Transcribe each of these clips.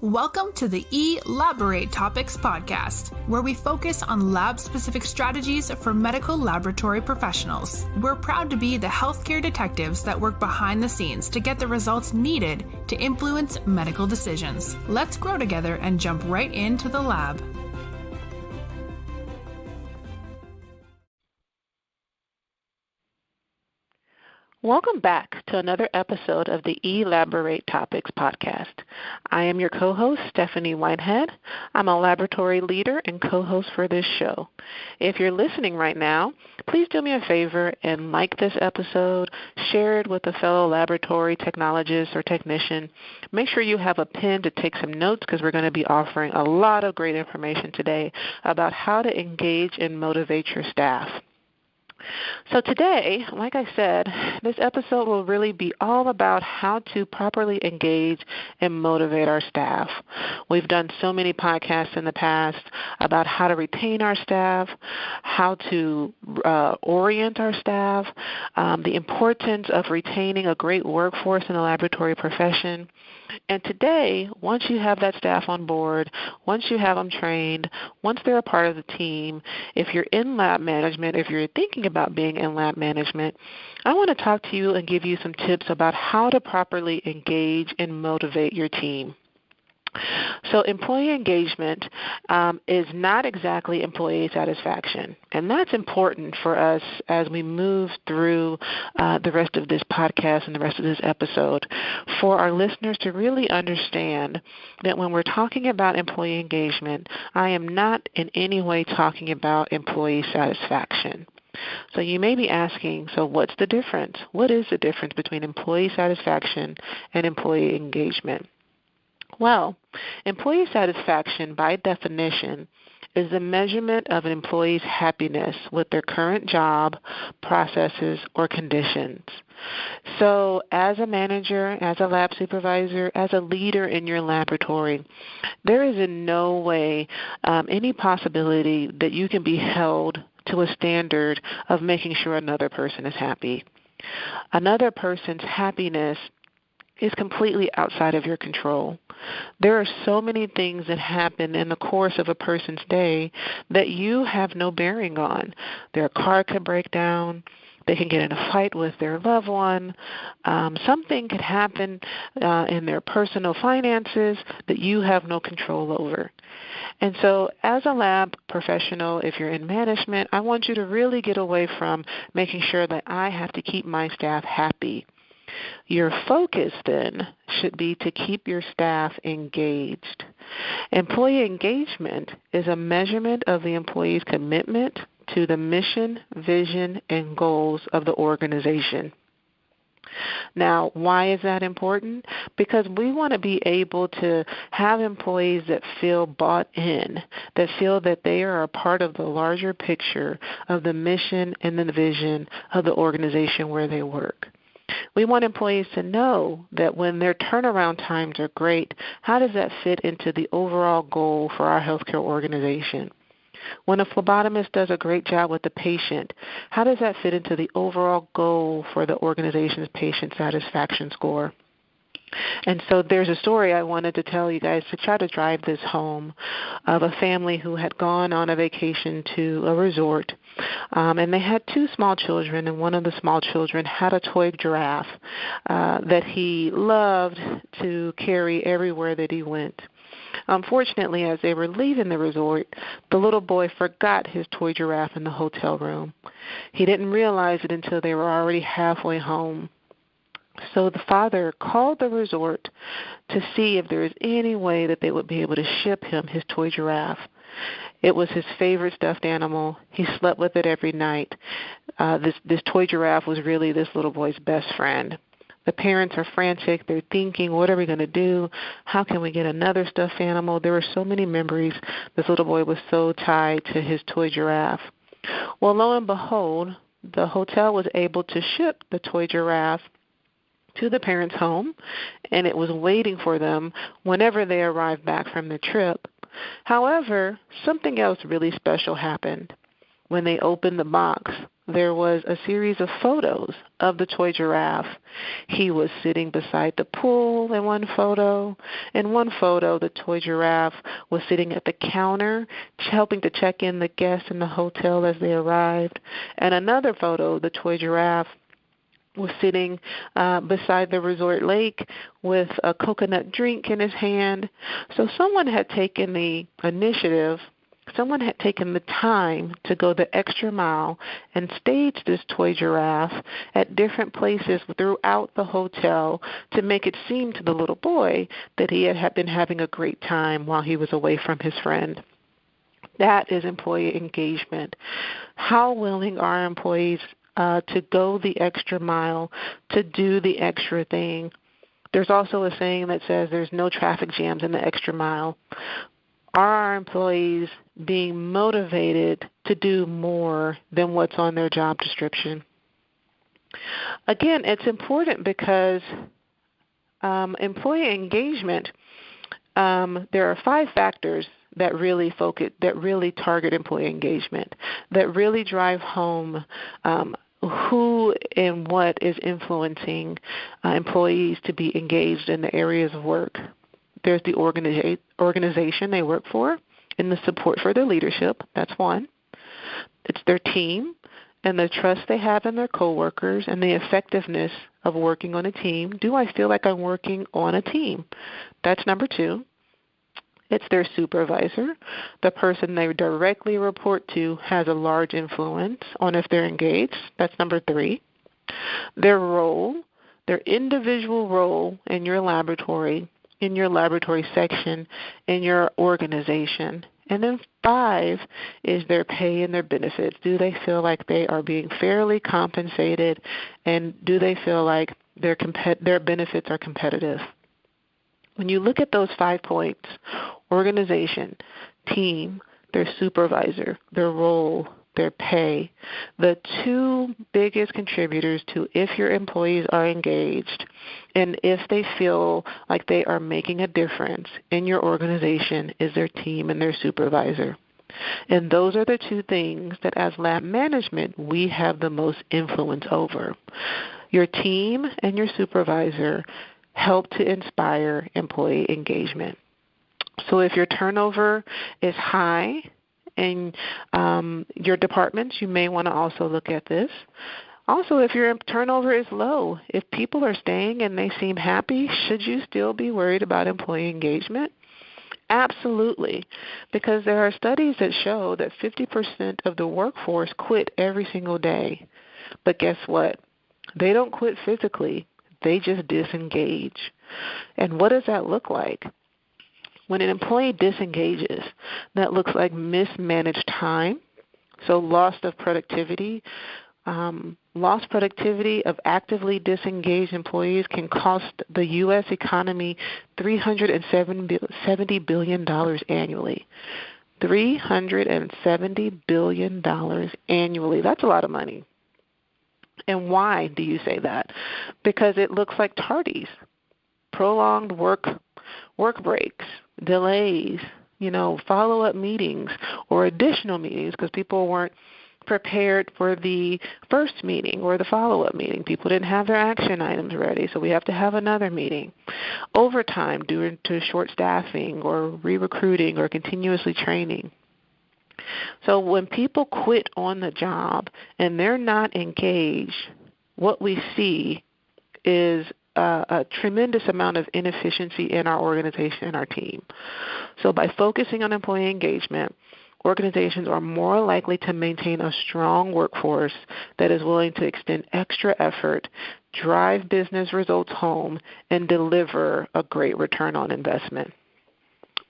Welcome to the eLABorate Topics podcast, where we focus on lab-specific strategies for medical laboratory professionals. We're proud to be the healthcare detectives that work behind the scenes to get the results needed to influence medical decisions. Let's grow together and jump right into the lab. Welcome back to another episode of the eLABorate Topics podcast. I am your co-host, Stephanie Whitehead. I'm a laboratory leader and co-host for this show. If you're listening right now, please do me a favor and like this episode, share it with a fellow laboratory technologist or technician. Make sure you have a pen to take some notes because we're going to be offering a lot of great information today about how to engage and motivate your staff. So today, like I said, this episode will really be all about how to properly engage and motivate our staff. We've done so many podcasts in the past about how to retain our staff, how to orient our staff, the importance of retaining a great workforce in the laboratory profession. And today, once you have that staff on board, once you have them trained, once they're a part of the team, if you're in lab management, if you're thinking about being in lab management, I want to talk to you and give you some tips about how to properly engage and motivate your team. So employee engagement is not exactly employee satisfaction, and that's important for us as we move through the rest of this podcast and the rest of this episode for our listeners to really understand that when we're talking about employee engagement, I am not in any way talking about employee satisfaction. So you may be asking, so what's the difference? What is the difference between employee satisfaction and employee engagement? Well, employee satisfaction, by definition, is the measurement of an employee's happiness with their current job, processes, or conditions. So as a manager, as a lab supervisor, as a leader in your laboratory, there is in no way any possibility that you can be held to a standard of making sure another person is happy. Another person's happiness is completely outside of your control. There are so many things that happen in the course of a person's day that you have no bearing on. Their car could break down. They can get in a fight with their loved one. Something could happen in their personal finances that you have no control over. And so as a lab professional, if you're in management, I want you to really get away from making sure that I have to keep my staff happy. Your focus then should be to keep your staff engaged. Employee engagement is a measurement of the employee's commitment to the mission, vision, and goals of the organization. Now, why is that important? Because we want to be able to have employees that feel bought in, that feel that they are a part of the larger picture of the mission and the vision of the organization where they work. We want employees to know that when their turnaround times are great, how does that fit into the overall goal for our healthcare organization? When a phlebotomist does a great job with the patient, how does that fit into the overall goal for the organization's patient satisfaction score? And so there's a story I wanted to tell you guys to try to drive this home of a family who had gone on a vacation to a resort, and they had two small children, and one of the small children had a toy giraffe that he loved to carry everywhere that he went. Unfortunately, as they were leaving the resort, the little boy forgot his toy giraffe in the hotel room. He didn't realize it until they were already halfway home. So the father called the resort to see if there was any way that they would be able to ship him his toy giraffe. It was his favorite stuffed animal. He slept with it every night. This toy giraffe was really this little boy's best friend. The parents are frantic. They're thinking, what are we going to do? How can we get another stuffed animal? There were so many memories. This little boy was so tied to his toy giraffe. Well, lo and behold, the hotel was able to ship the toy giraffe to the parents' home, and it was waiting for them whenever they arrived back from the trip. However, something else really special happened. when they opened the box, there was a series of photos of the toy giraffe. He was sitting beside the pool in one photo. In one photo, the toy giraffe was sitting at the counter helping to check in the guests in the hotel as they arrived. And another photo, the toy giraffe was sitting beside the resort lake with a coconut drink in his hand. So someone had taken the initiative, someone had taken the time to go the extra mile and stage this toy giraffe at different places throughout the hotel to make it seem to the little boy that he had been having a great time while he was away from his friend. That is employee engagement. How willing are employees to go the extra mile, to do the extra thing? There's also a saying that says there's no traffic jams in the extra mile. Are our employees being motivated to do more than what's on their job description? Again, it's important because employee engagement, there are 5 factors that really target employee engagement, that really drive home who and what is influencing employees to be engaged in the areas of work. There's the organization they work for and the support for their leadership. That's one. It's their team and the trust they have in their coworkers and the effectiveness of working on a team. Do I feel like I'm working on a team? That's number 2. It's their supervisor. The person they directly report to has a large influence on if they're engaged. That's number 3. Their role, their individual role in your laboratory section, in your organization. And then 5 is their pay and their benefits. Do they feel like they are being fairly compensated, and do they feel like their benefits are competitive? When you look at those 5 points, organization, team, their supervisor, their role, their pay, the 2 biggest contributors to if your employees are engaged and if they feel like they are making a difference in your organization is their team and their supervisor. And those are the 2 things that as lab management we have the most influence over. Your team and your supervisor help to inspire employee engagement. So if your turnover is high in your departments, you may want to also look at this. Also, if your turnover is low, if people are staying and they seem happy, should you still be worried about employee engagement? Absolutely, because there are studies that show that 50% of the workforce quit every single day. But guess what? They don't quit physically. They just disengage. And what does that look like? When an employee disengages, that looks like mismanaged time, so loss of productivity. Lost productivity of actively disengaged employees can cost the U.S. economy $370 billion annually. $370 billion annually. That's a lot of money. And why do you say that? Because it looks like tardies, prolonged work breaks, delays, follow-up meetings or additional meetings because people weren't prepared for the first meeting or the follow-up meeting. People didn't have their action items ready, so we have to have another meeting. Overtime due to short staffing or re-recruiting or continuously training. So when people quit on the job and they're not engaged, what we see is a tremendous amount of inefficiency in our organization and our team. So by focusing on employee engagement, organizations are more likely to maintain a strong workforce that is willing to extend extra effort, drive business results home, and deliver a great return on investment.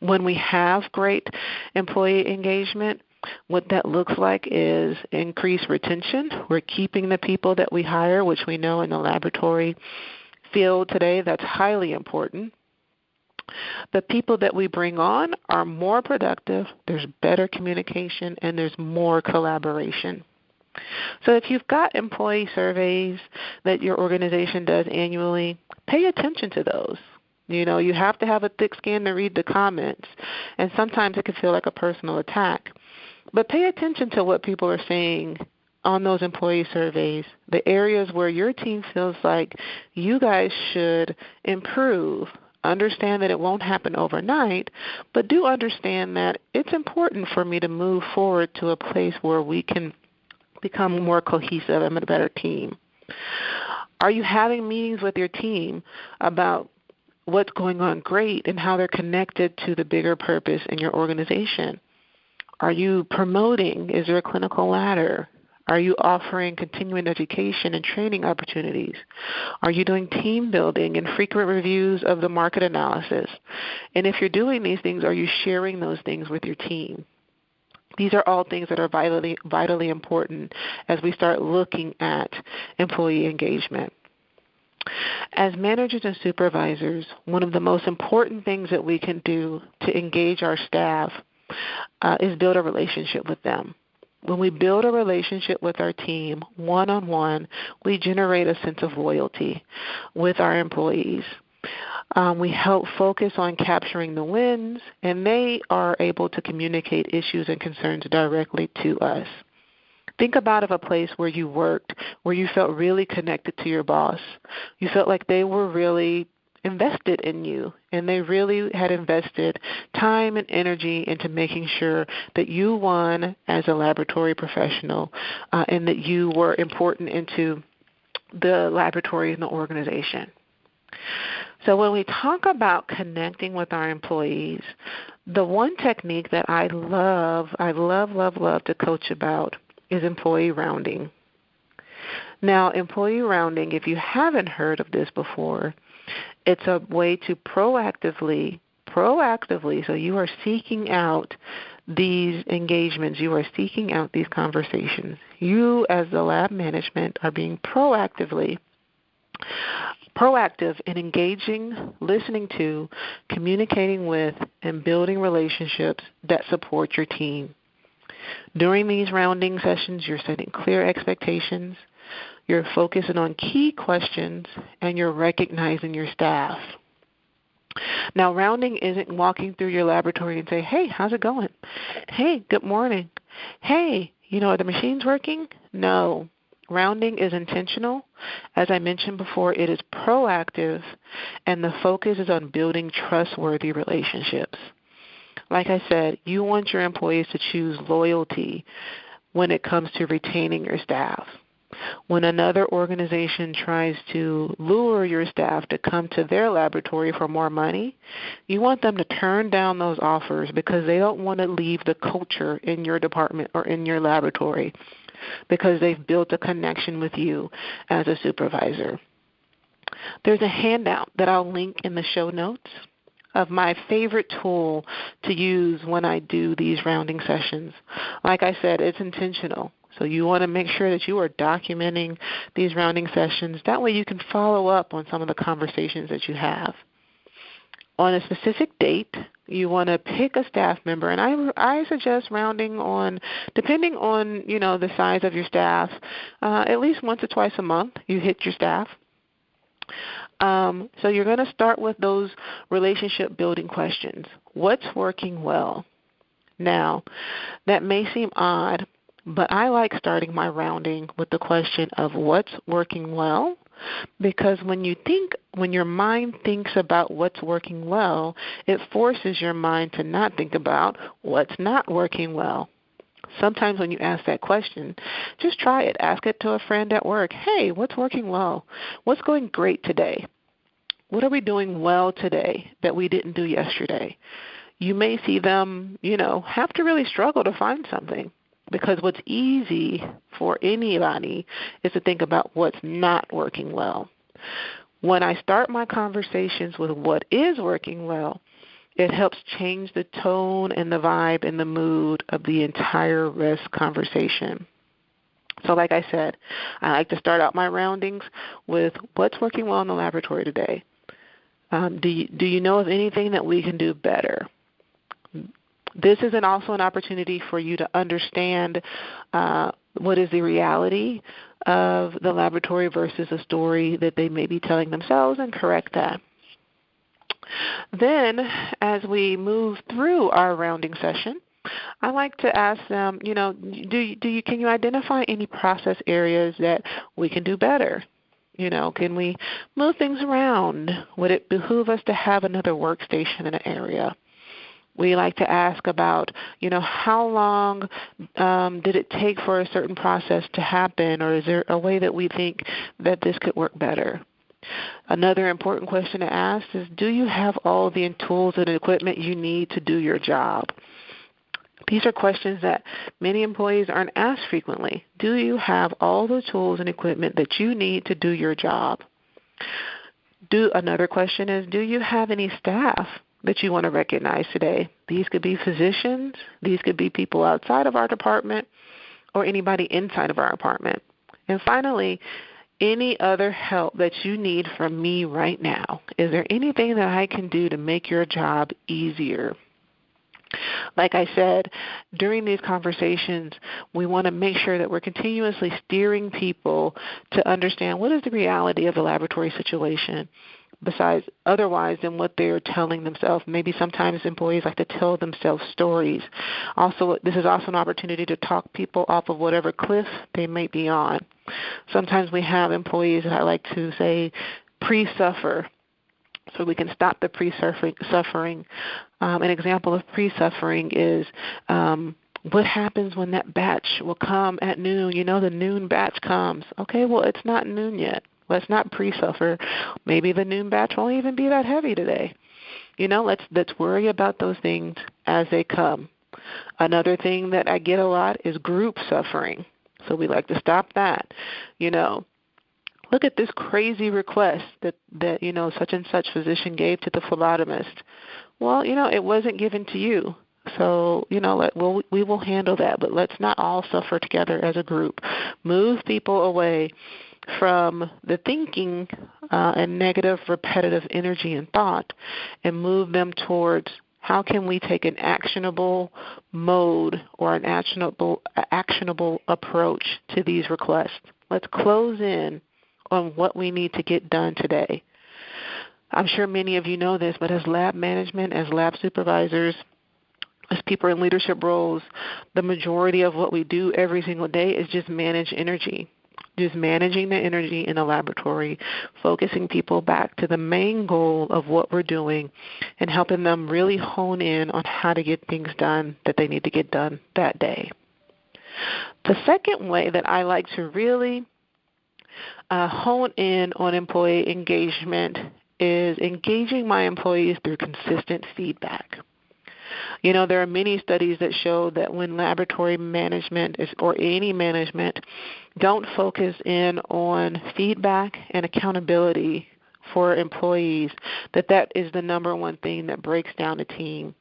When we have great employee engagement, what that looks like is increased retention. We're keeping the people that we hire, which we know in the laboratory field today that's highly important. The people that we bring on are more productive, there's better communication, and there's more collaboration. So if you've got employee surveys that your organization does annually, pay attention to those. You have to have a thick skin to read the comments, and sometimes it can feel like a personal attack. But pay attention to what people are saying on those employee surveys, the areas where your team feels like you guys should improve. Understand that it won't happen overnight, but do understand that it's important for me to move forward to a place where we can become more cohesive and a better team. Are you having meetings with your team about what's going on great and how they're connected to the bigger purpose in your organization? Are you promoting? Is there a clinical ladder? Are you offering continuing education and training opportunities? Are you doing team building and frequent reviews of the market analysis? And if you're doing these things, are you sharing those things with your team? These are all things that are vitally important as we start looking at employee engagement. As managers and supervisors, one of the most important things that we can do to engage our staff is build a relationship with them. When we build a relationship with our team one-on-one, we generate a sense of loyalty with our employees. We help focus on capturing the wins, and they are able to communicate issues and concerns directly to us. Think about a place where you worked, where you felt really connected to your boss. You felt like they were really invested in you, and they really had invested time and energy into making sure that you won as a laboratory professional and that you were important into the laboratory and the organization. So when we talk about connecting with our employees, the one technique that I love to coach about is employee rounding. Now, employee rounding, if you haven't heard of this before, it's a way to proactively, so you are seeking out these engagements, you are seeking out these conversations. You as the lab management are being proactive in engaging, listening to, communicating with, and building relationships that support your team. During these rounding sessions, you're setting clear expectations, you're focusing on key questions, and you're recognizing your staff. Now, rounding isn't walking through your laboratory and say, hey, how's it going? Hey, good morning. Hey, are the machines working? No. Rounding is intentional. As I mentioned before, it is proactive, and the focus is on building trustworthy relationships. Like I said, you want your employees to choose loyalty when it comes to retaining your staff. When another organization tries to lure your staff to come to their laboratory for more money, you want them to turn down those offers because they don't want to leave the culture in your department or in your laboratory because they've built a connection with you as a supervisor. There's a handout that I'll link in the show notes of my favorite tool to use when I do these rounding sessions. Like I said, it's intentional. So you want to make sure that you are documenting these rounding sessions. That way you can follow up on some of the conversations that you have. On a specific date, you want to pick a staff member, and I suggest rounding on, depending on the size of your staff, at least once or twice a month you hit your staff. So you're going to start with those relationship building questions. What's working well? Now, that may seem odd, but I like starting my rounding with the question of what's working well, because when your mind thinks about what's working well, it forces your mind to not think about what's not working well. Sometimes when you ask that question, just try it. Ask it to a friend at work. Hey, what's working well? What's going great today? What are we doing well today that we didn't do yesterday? You may see them, have to really struggle to find something. Because what's easy for anybody is to think about what's not working well. When I start my conversations with what is working well, it helps change the tone and the vibe and the mood of the entire risk conversation. So like I said, I like to start out my roundings with what's working well in the laboratory today. Do you know of anything that we can do better? This is also an opportunity for you to understand what is the reality of the laboratory versus a story that they may be telling themselves, and correct that. Then, as we move through our rounding session, I like to ask them, can you identify any process areas that we can do better? Can we move things around? Would it behoove us to have another workstation in an area? We like to ask about, how long did it take for a certain process to happen, or is there a way that we think that this could work better? Another important question to ask is, do you have all the tools and equipment you need to do your job? These are questions that many employees aren't asked frequently. Do you have all the tools and equipment that you need to do your job? Another question is, do you have any staff that you want to recognize today? These could be physicians. These could be people outside of our department or anybody inside of our department. And finally, any other help that you need from me right now? Is there anything that I can do to make your job easier? Like I said, during these conversations, we want to make sure that we're continuously steering people to understand what is the reality of the laboratory situation besides otherwise than what they're telling themselves. Maybe sometimes employees like to tell themselves stories. Also, this is also an opportunity to talk people off of whatever cliff they may be on. Sometimes we have employees that I like to say pre-suffer, so we can stop the pre-suffering. An example of pre-suffering is what happens when that batch will come at noon. The noon batch comes. Okay, well, it's not noon yet. Let's not pre-suffer. Maybe the noon batch won't even be that heavy today. Let's worry about those things as they come. Another thing that I get a lot is group suffering. So we like to stop that. Look at this crazy request that such and such physician gave to the phlebotomist. Well, it wasn't given to you. So, we will handle that, but let's not all suffer together as a group. Move people away from the thinking and negative, repetitive energy and thought and move them towards how can we take an actionable mode or an actionable approach to these requests. Let's close in on what we need to get done today. I'm sure many of you know this, but as lab management, as lab supervisors, as people in leadership roles, the majority of what we do every single day is just manage energy. Just managing the energy in the laboratory, focusing people back to the main goal of what we're doing and helping them really hone in on how to get things done that they need to get done that day. The second way that I like to really hone in on employee engagement is engaging my employees through consistent feedback. There are many studies that show that when laboratory management or any management don't focus in on feedback and accountability for employees, that is the number one thing that breaks down a team.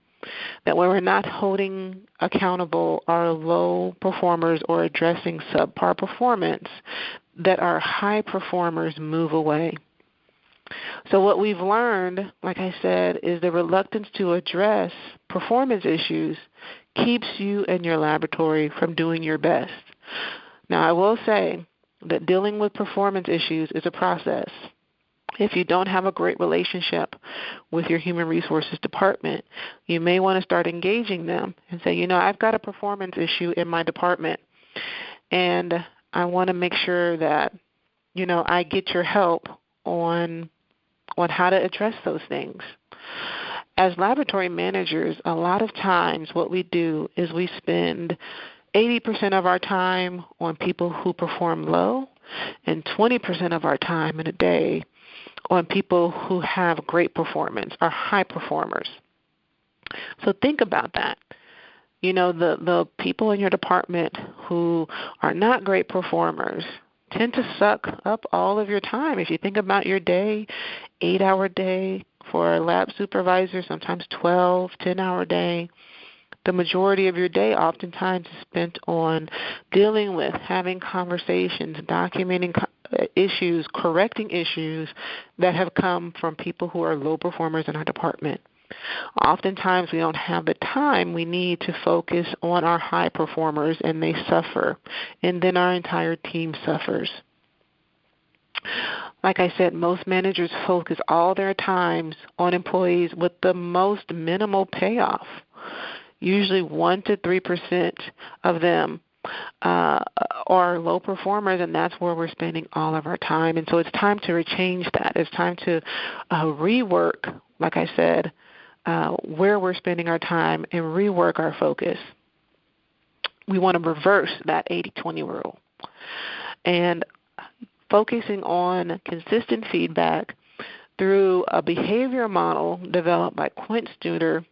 That when we're not holding accountable our low performers or addressing subpar performance, that our high performers move away. So what we've learned, like I said, is the reluctance to address performance issues keeps you and your laboratory from doing your best. Now, I will say that dealing with performance issues is a process. If you don't have a great relationship with your human resources department, you may want to start engaging them and say, I've got a performance issue in my department, and I want to make sure that, I get your help on how to address those things. As laboratory managers, a lot of times what we do is we spend 80% of our time on people who perform low and 20% of our time in a day on people who have great performance, are high performers. So think about that. The people in your department who are not great performers tend to suck up all of your time. If you think about your day, 8-hour day for a lab supervisor, sometimes 12, 10-hour day. The majority of your day oftentimes is spent on dealing with, having conversations, documenting issues, correcting issues that have come from people who are low performers in our department. Oftentimes we don't have the time we need to focus on our high performers, and they suffer, and then our entire team suffers. Like I said, most managers focus all their times on employees with the most minimal payoff. Usually 1 to 3% of them are low performers, and that's where we're spending all of our time. And so it's time to change that. It's time to rework, like I said, where we're spending our time and rework our focus. We want to reverse that 80-20 rule and focusing on consistent feedback through a behavior model developed by Quint Studer,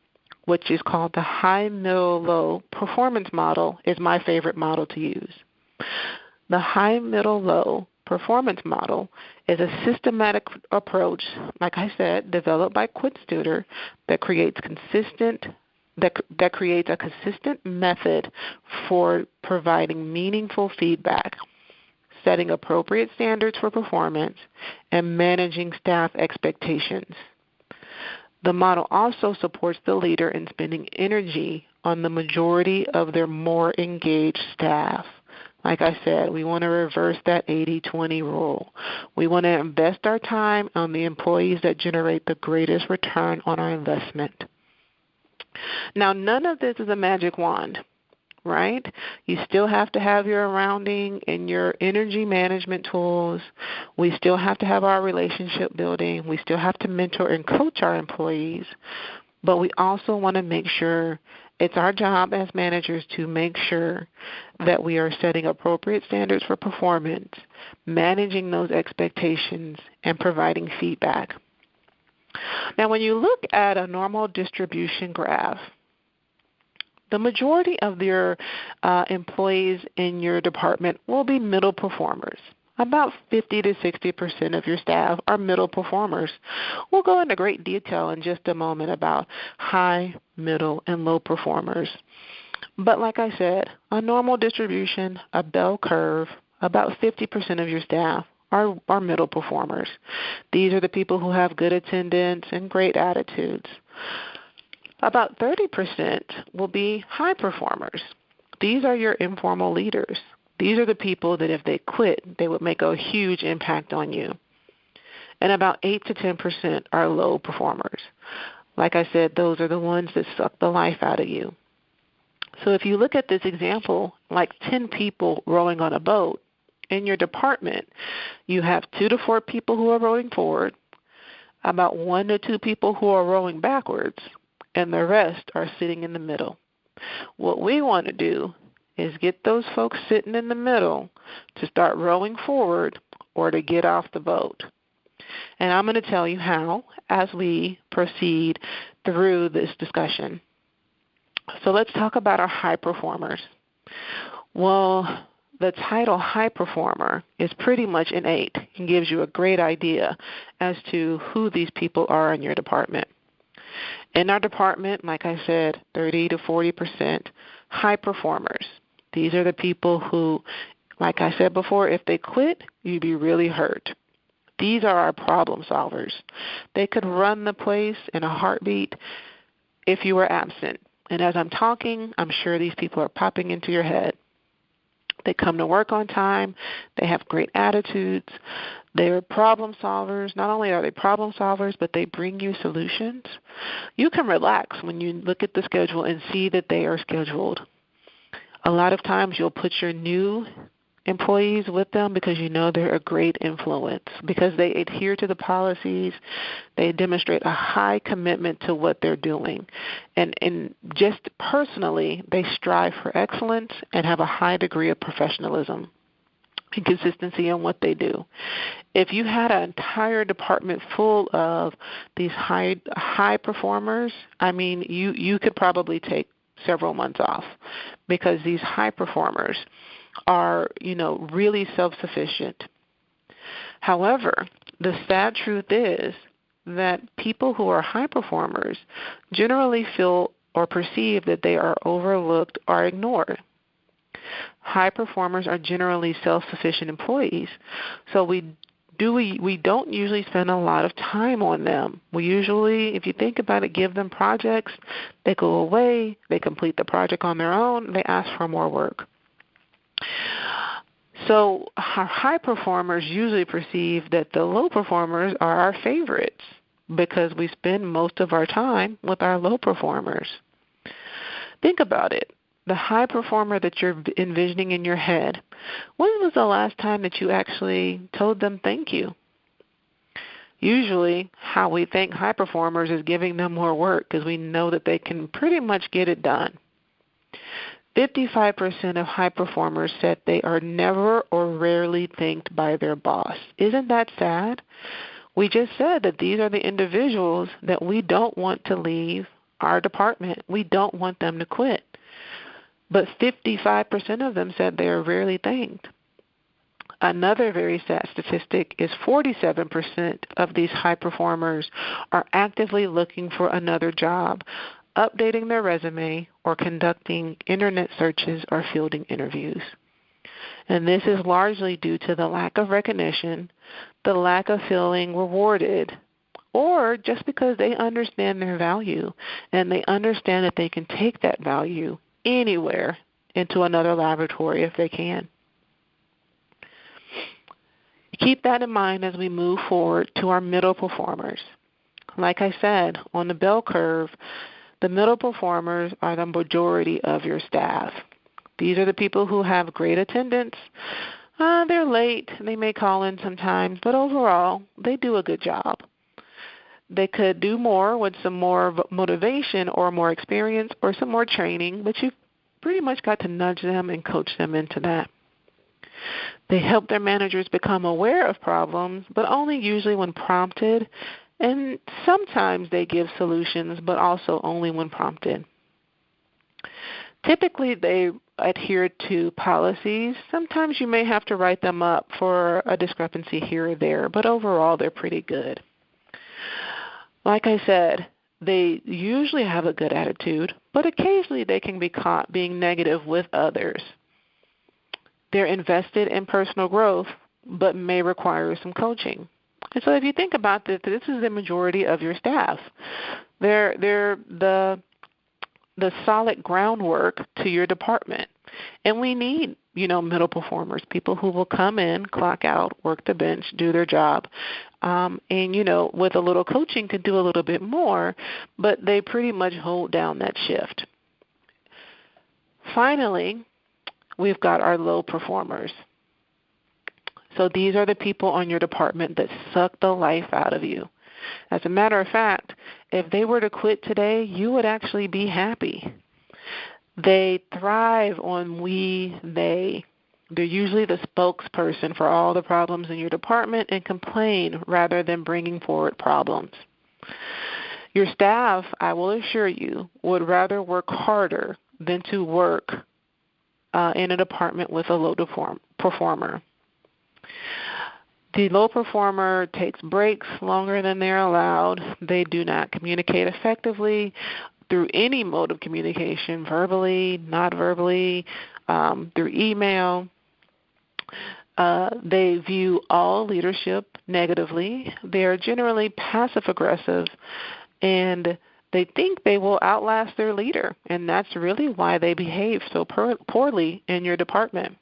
which is called the high, middle, low performance model, is my favorite model to use. The high, middle, low performance model is a systematic approach, like I said, developed by Quint Studer that creates a consistent method for providing meaningful feedback, setting appropriate standards for performance, and managing staff expectations. The model also supports the leader in spending energy on the majority of their more engaged staff. Like I said, we want to reverse that 80-20 rule. We want to invest our time on the employees that generate the greatest return on our investment. Now, none of this is a magic wand, right? You still have to have your rounding and your energy management tools. We still have to have our relationship building. We still have to mentor and coach our employees. But we also want to make sure it's our job as managers to make sure that we are setting appropriate standards for performance, managing those expectations, and providing feedback. Now, when you look at a normal distribution graph, the majority of your employees in your department will be middle performers. About 50 to 60% of your staff are middle performers. We'll go into great detail in just a moment about high, middle, and low performers. But like I said, a normal distribution, a bell curve, about 50% of your staff are middle performers. These are the people who have good attendance and great attitudes. About 30% will be high performers. These are your informal leaders. These are the people that if they quit, they would make a huge impact on you. And about 8 to 10% are low performers. Like I said, those are the ones that suck the life out of you. So if you look at this example, like 10 people rowing on a boat, in your department, you have 2 to 4 people who are rowing forward, about 1 to 2 people who are rowing backwards, and the rest are sitting in the middle. What we want to do is get those folks sitting in the middle to start rowing forward or to get off the boat. And I'm going to tell you how as we proceed through this discussion. So let's talk about our high performers. Well, the title high performer is pretty much innate and gives you a great idea as to who these people are in your department. In our department, like I said, 30 to 40% high performers. These are the people who, like I said before, if they quit, you'd be really hurt. These are our problem solvers. They could run the place in a heartbeat if you were absent. And as I'm talking, I'm sure these people are popping into your head. They come to work on time. They have great attitudes. They're problem solvers. Not only are they problem solvers, but they bring you solutions. You can relax when you look at the schedule and see that they are scheduled. A lot of times you'll put your new employees with them because you know they're a great influence, because they adhere to the policies. They demonstrate a high commitment to what they're doing. And just personally, they strive for excellence and have a high degree of professionalism and consistency in what they do. If you had an entire department full of these high performers, I mean, you could probably take several months off, because these high performers are, really self-sufficient. However, the sad truth is that people who are high performers generally feel or perceive that they are overlooked or ignored. High performers are generally self-sufficient employees, so we don't usually spend a lot of time on them. We usually, if you think about it, give them projects. They go away. They complete the project on their own. They ask for more work. So our high performers usually perceive that the low performers are our favorites because we spend most of our time with our low performers. Think about it. The high performer that you're envisioning in your head, when was the last time that you actually told them thank you? Usually how we thank high performers is giving them more work because we know that they can pretty much get it done. 55% of high performers said they are never or rarely thanked by their boss. Isn't that sad? We just said that these are the individuals that we don't want to leave our department. We don't want them to quit. But 55% of them said they are rarely thanked. Another very sad statistic is 47% of these high performers are actively looking for another job, updating their resume, or conducting internet searches or fielding interviews. And this is largely due to the lack of recognition, the lack of feeling rewarded, or just because they understand their value and they understand that they can take that value anywhere into another laboratory if they can. Keep that in mind as we move forward to our middle performers. Like I said, on the bell curve, the middle performers are the majority of your staff. These are the people who have great attendance. They're late. They may call in sometimes, but overall, they do a good job. They could do more with some more motivation or more experience or some more training, but you've pretty much got to nudge them and coach them into that. They help their managers become aware of problems, but only usually when prompted, and sometimes they give solutions, but also only when prompted. Typically, they adhere to policies. Sometimes you may have to write them up for a discrepancy here or there, but overall they're pretty good. Like I said, they usually have a good attitude, but occasionally they can be caught being negative with others. They're invested in personal growth, but may require some coaching. And so if you think about this is the majority of your staff. They're the solid groundwork to your department. And we need, middle performers, people who will come in, clock out, work the bench, do their job. And, with a little coaching could do a little bit more, but they pretty much hold down that shift. Finally, we've got our low performers. So these are the people on your department that suck the life out of you. As a matter of fact, if they were to quit today, you would actually be happy. They thrive on we, they. They're usually the spokesperson for all the problems in your department and complain rather than bringing forward problems. Your staff, I will assure you, would rather work harder than to work in a department with a low performer. The low performer takes breaks longer than they're allowed. They do not communicate effectively through any mode of communication, verbally, not verbally, through email. They view all leadership negatively. They are generally passive-aggressive, and they think they will outlast their leader, and that's really why they behave so poorly in your department.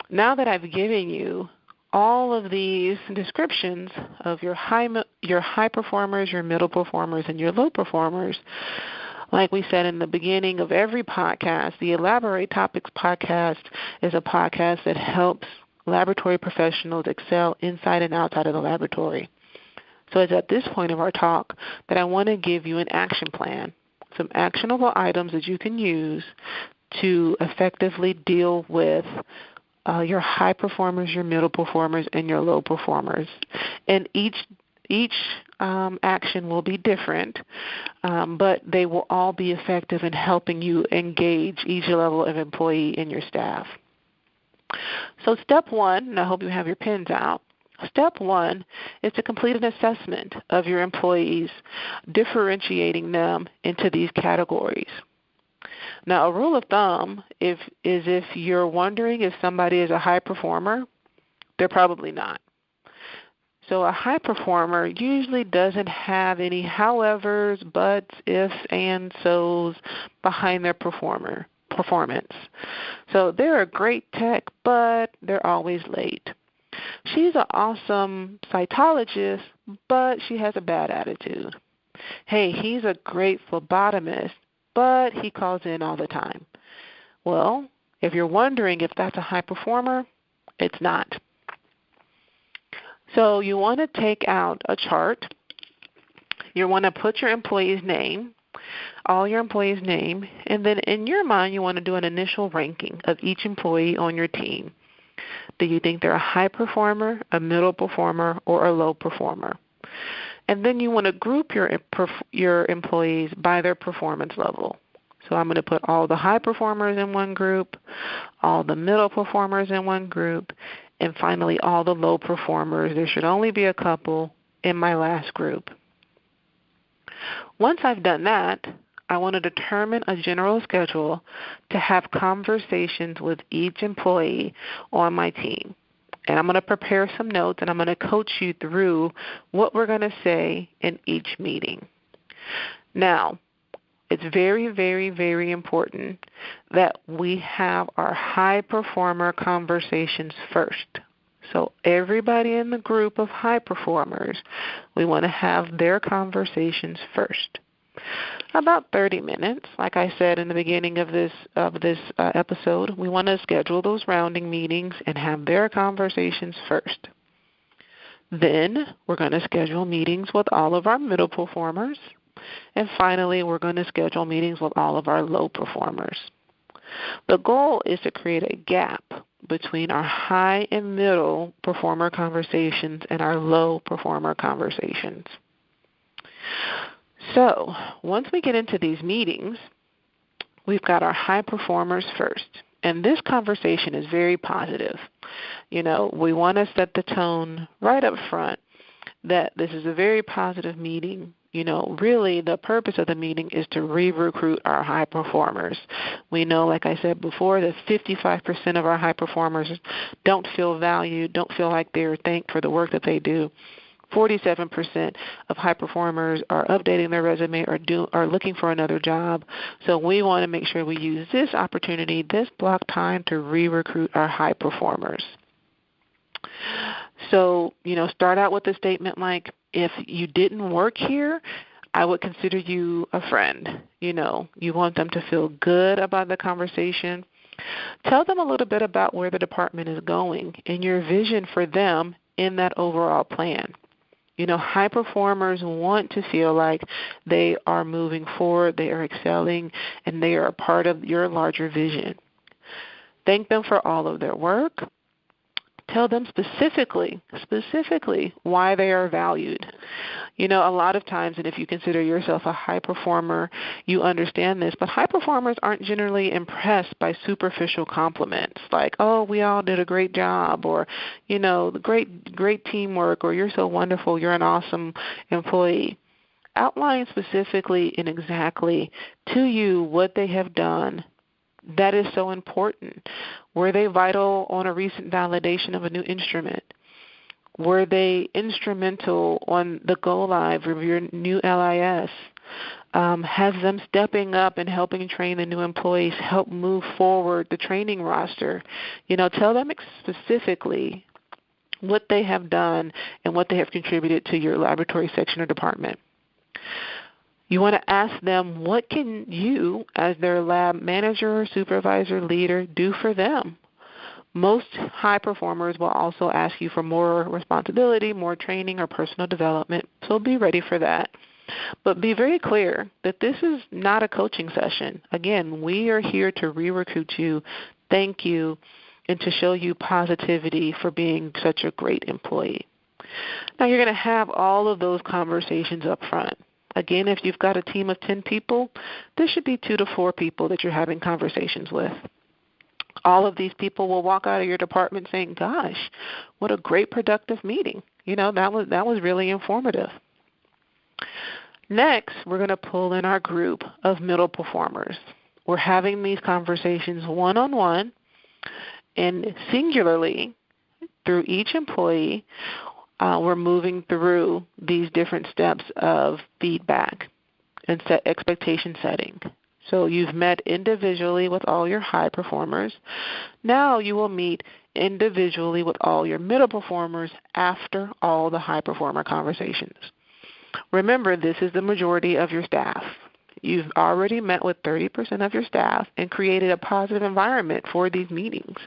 Now that I've given you all of these descriptions of your high performers, your middle performers, and your low performers, like we said in the beginning of every podcast, the eLABorate Topics podcast is a podcast that helps laboratory professionals excel inside and outside of the laboratory. So it's at this point of our talk that I want to give you an action plan, some actionable items that you can use to effectively deal with your high performers, your middle performers, and your low performers. And each action will be different, but they will all be effective in helping you engage each level of employee in your staff. So step one, and I hope you have your pens out, step one is to complete an assessment of your employees, differentiating them into these categories. Now, a rule of thumb is if you're wondering if somebody is a high performer, they're probably not. So a high performer usually doesn't have any howevers, buts, ifs, and so's behind their performance. So they're a great tech, but they're always late. She's an awesome cytologist, but she has a bad attitude. Hey, he's a great phlebotomist, but he calls in all the time. Well, if you're wondering if that's a high performer, it's not. So you want to take out a chart. You want to put your employee's name, all your employees' name, and then in your mind you want to do an initial ranking of each employee on your team. Do you think they're a high performer, a middle performer, or a low performer? And then you want to group your employees by their performance level. So I'm going to put all the high performers in one group, all the middle performers in one group, and finally all the low performers. There should only be a couple in my last group. Once I've done that, I want to determine a general schedule to have conversations with each employee on my team. And I'm going to prepare some notes, and I'm going to coach you through what we're going to say in each meeting. Now, it's very, very, very important that we have our high performer conversations first. So everybody in the group of high performers, we want to have their conversations first. About 30 minutes, like I said in the beginning of this episode, we want to schedule those rounding meetings and have their conversations first. Then we're going to schedule meetings with all of our middle performers. And finally, we're going to schedule meetings with all of our low performers. The goal is to create a gap between our high and middle performer conversations and our low performer conversations. So once we get into these meetings, we've got our high performers first. And this conversation is very positive. You know, we want to set the tone right up front that this is a very positive meeting. You know, really the purpose of the meeting is to re-recruit our high performers. We know, like I said before, that 55% of our high performers don't feel valued, don't feel like they're thanked for the work that they do. 47% of high performers are updating their resume or are looking for another job. So we want to make sure we use this opportunity, this block time, to re-recruit our high performers. So, you know, start out with a statement like, if you didn't work here, I would consider you a friend. You know, you want them to feel good about the conversation. Tell them a little bit about where the department is going and your vision for them in that overall plan. You know, high performers want to feel like they are moving forward, they are excelling, and they are a part of your larger vision. Thank them for all of their work. Tell them specifically why they are valued. You know, a lot of times, and if you consider yourself a high performer, you understand this, but high performers aren't generally impressed by superficial compliments like, oh, we all did a great job, or, you know, great teamwork, or you're so wonderful, you're an awesome employee. Outline specifically and exactly to you what they have done. That is so important. Were they vital on a recent validation of a new instrument? Were they instrumental on the go live of your new LIS? Have them stepping up and helping train the new employees help move forward the training roster? You know, tell them specifically what they have done and what they have contributed to your laboratory section or department. You want to ask them, what can you, as their lab manager, supervisor, leader, do for them? Most high performers will also ask you for more responsibility, more training, or personal development, so be ready for that. But be very clear that this is not a coaching session. Again, we are here to re-recruit you, thank you, and to show you positivity for being such a great employee. Now, you're going to have all of those conversations up front. Again, if you've got a team of 10 people, there should be 2 to 4 people that you're having conversations with. All of these people will walk out of your department saying, gosh, what a great productive meeting. You know, that was really informative. Next, we're going to pull in our group of middle performers. We're having these conversations one-on-one and singularly through each employee. We're moving through these different steps of feedback and expectation setting. So you've met individually with all your high performers. Now you will meet individually with all your middle performers after all the high performer conversations. Remember, this is the majority of your staff. You've already met with 30% of your staff and created a positive environment for these meetings.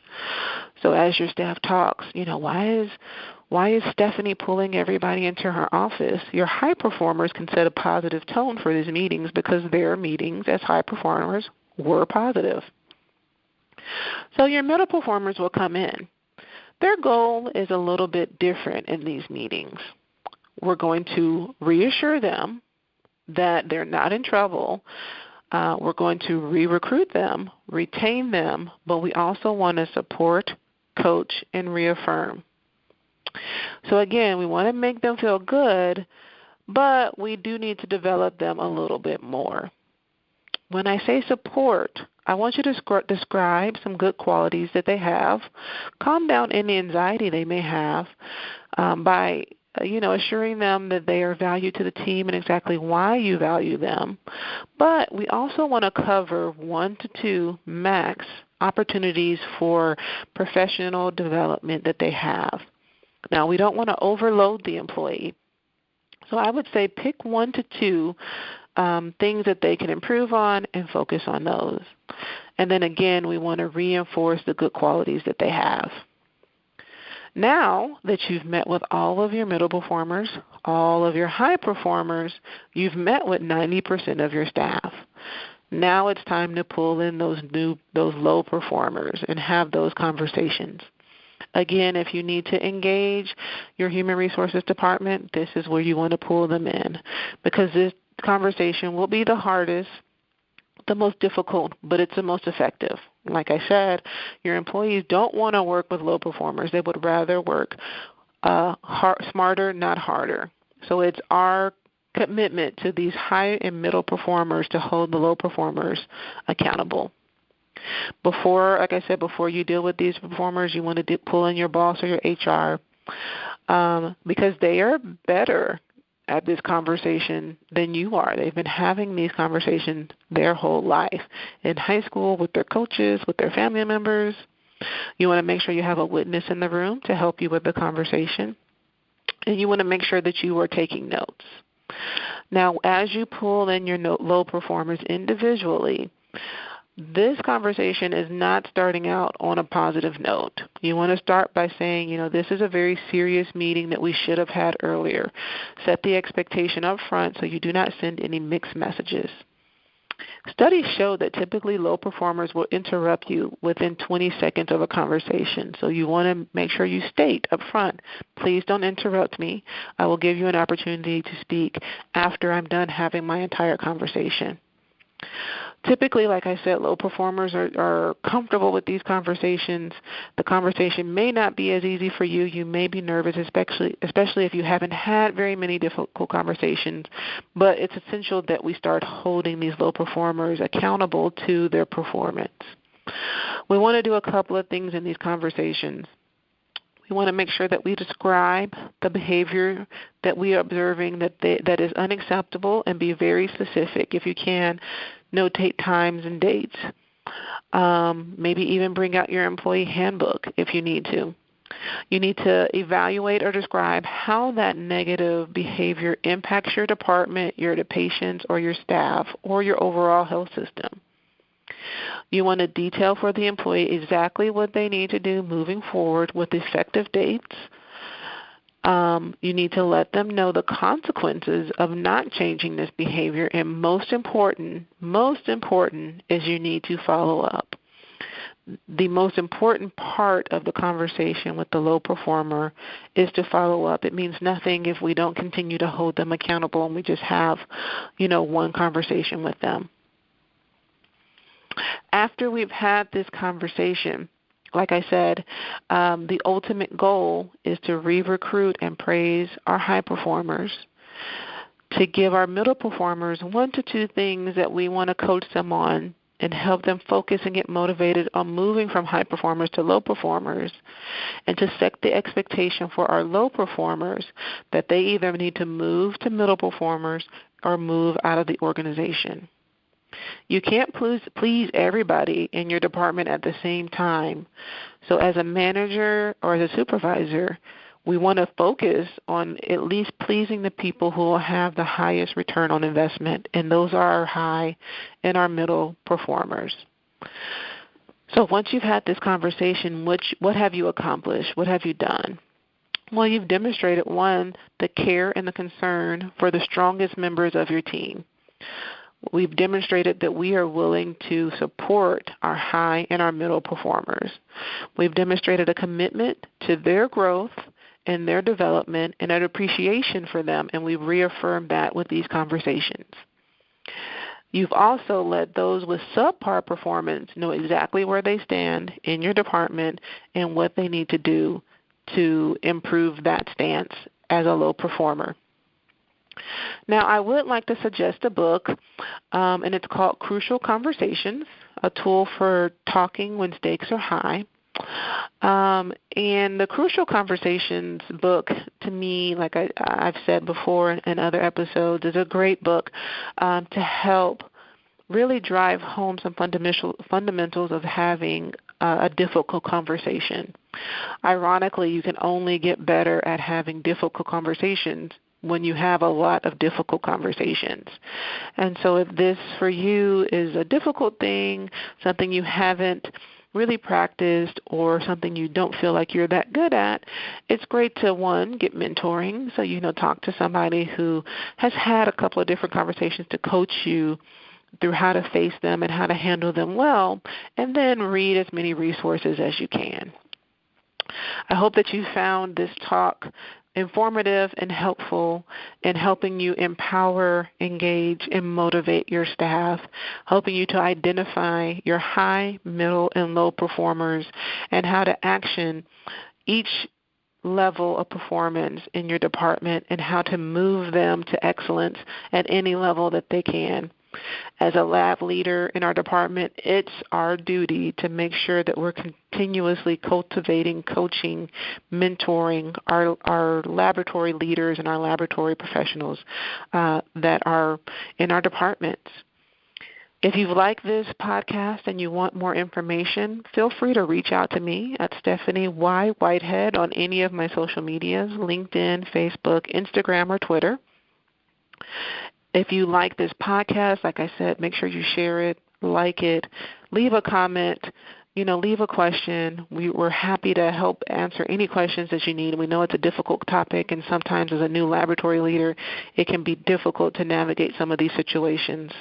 So as your staff talks, why is Stephanie pulling everybody into her office? Your high performers can set a positive tone for these meetings because their meetings as high performers were positive. So your middle performers will come in. Their goal is a little bit different in these meetings. We're going to reassure them that they're not in trouble. We're going to re-recruit them, retain them, but we also want to support, coach, and reaffirm. So again, we want to make them feel good, but we do need to develop them a little bit more. When I say support, I want you to describe some good qualities that they have. Calm down any anxiety they may have by assuring them that they are valued to the team and exactly why you value them. But we also want to cover 1 to 2 max opportunities for professional development that they have. Now, we don't want to overload the employee. So I would say pick 1 to 2 things that they can improve on and focus on those. And then again, we want to reinforce the good qualities that they have. Now that you've met with all of your middle performers, all of your high performers, you've met with 90% of your staff. Now it's time to pull in those low performers and have those conversations. Again, if you need to engage your human resources department, this is where you want to pull them in, because this conversation will be the hardest, the most difficult, but it's the most effective. Like I said, your employees don't want to work with low performers. They would rather work smarter, not harder. So it's our commitment to these high and middle performers to hold the low performers accountable. Before you deal with these performers, you want to pull in your boss or your HR because they are better at this conversation than you are. They've been having these conversations their whole life, in high school, with their coaches, with their family members. You want to make sure you have a witness in the room to help you with the conversation, and you want to make sure that you are taking notes. Now, as you pull in your low performers individually, this conversation is not starting out on a positive note. You want to start by saying, this is a very serious meeting that we should have had earlier. Set the expectation up front so you do not send any mixed messages. Studies show that typically low performers will interrupt you within 20 seconds of a conversation. So you want to make sure you state up front, please don't interrupt me. I will give you an opportunity to speak after I'm done having my entire conversation. Typically, like I said, low performers are comfortable with these conversations. The conversation may not be as easy for you. You may be nervous, especially if you haven't had very many difficult conversations. But it's essential that we start holding these low performers accountable to their performance. We want to do a couple of things in these conversations. We want to make sure that we describe the behavior that we are observing that is unacceptable, and be very specific. If you can, notate times and dates. Maybe even bring out your employee handbook if you need to. You need to evaluate or describe how that negative behavior impacts your department, your patients, or your staff, or your overall health system. You want to detail for the employee exactly what they need to do moving forward with effective dates. You need to let them know the consequences of not changing this behavior, and most important is you need to follow up. The most important part of the conversation with the low performer is to follow up. It means nothing if we don't continue to hold them accountable and we just have, one conversation with them. After we've had this conversation, like I said, the ultimate goal is to re-recruit and praise our high performers, to give our middle performers 1 to 2 things that we want to coach them on and help them focus and get motivated on moving from high performers to low performers, and to set the expectation for our low performers that they either need to move to middle performers or move out of the organization. You can't please everybody in your department at the same time. So as a manager or as a supervisor, we want to focus on at least pleasing the people who will have the highest return on investment, and those are our high and our middle performers. So once you've had this conversation, what have you accomplished? What have you done? Well, you've demonstrated, one, the care and the concern for the strongest members of your team. We've demonstrated that we are willing to support our high and our middle performers. We've demonstrated a commitment to their growth and their development and an appreciation for them, and we've reaffirmed that with these conversations. You've also let those with subpar performance know exactly where they stand in your department and what they need to do to improve that stance as a low performer. Now, I would like to suggest a book, and it's called Crucial Conversations, a tool for talking when stakes are high. And the Crucial Conversations book, to me, like I've said before in other episodes, is a great book to help really drive home some fundamentals of having a difficult conversation. Ironically, you can only get better at having difficult conversations when you have a lot of difficult conversations. And so if this for you is a difficult thing, something you haven't really practiced, or something you don't feel like you're that good at, it's great to, one, get mentoring. So, talk to somebody who has had a couple of different conversations to coach you through how to face them and how to handle them well, and then read as many resources as you can. I hope that you found this talk informative and helpful in helping you empower, engage, and motivate your staff, helping you to identify your high, middle, and low performers and how to action each level of performance in your department and how to move them to excellence at any level that they can. As a lab leader in our department, it's our duty to make sure that we're continuously cultivating, coaching, mentoring our laboratory leaders and our laboratory professionals that are in our departments. If you like this podcast and you want more information, feel free to reach out to me at Stephanie Y. Whitehead on any of my social medias, LinkedIn, Facebook, Instagram, or Twitter. If you like this podcast, like I said, make sure you share it, like it, leave a comment, leave a question. We're happy to help answer any questions that you need. We know it's a difficult topic, and sometimes as a new laboratory leader, it can be difficult to navigate some of these situations.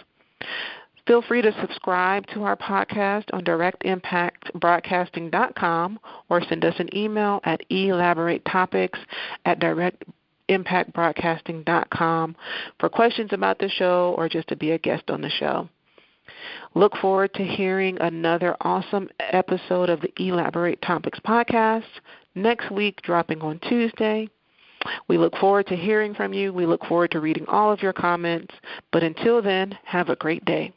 Feel free to subscribe to our podcast on directimpactbroadcasting.com or send us an email at eLABorateTopics@directimpactbroadcasting.com for questions about the show or just to be a guest on the show. Look forward to hearing another awesome episode of the eLABorate Topics podcast next week, dropping on Tuesday. We look forward to hearing from you. We look forward to reading all of your comments. But until then, have a great day.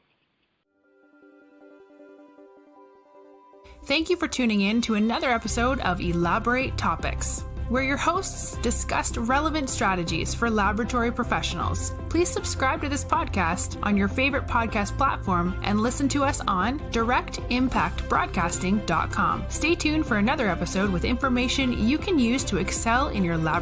Thank you for tuning in to another episode of eLABorate Topics, where your hosts discussed relevant strategies for laboratory professionals. Please subscribe to this podcast on your favorite podcast platform and listen to us on directimpactbroadcasting.com. Stay tuned for another episode with information you can use to excel in your laboratory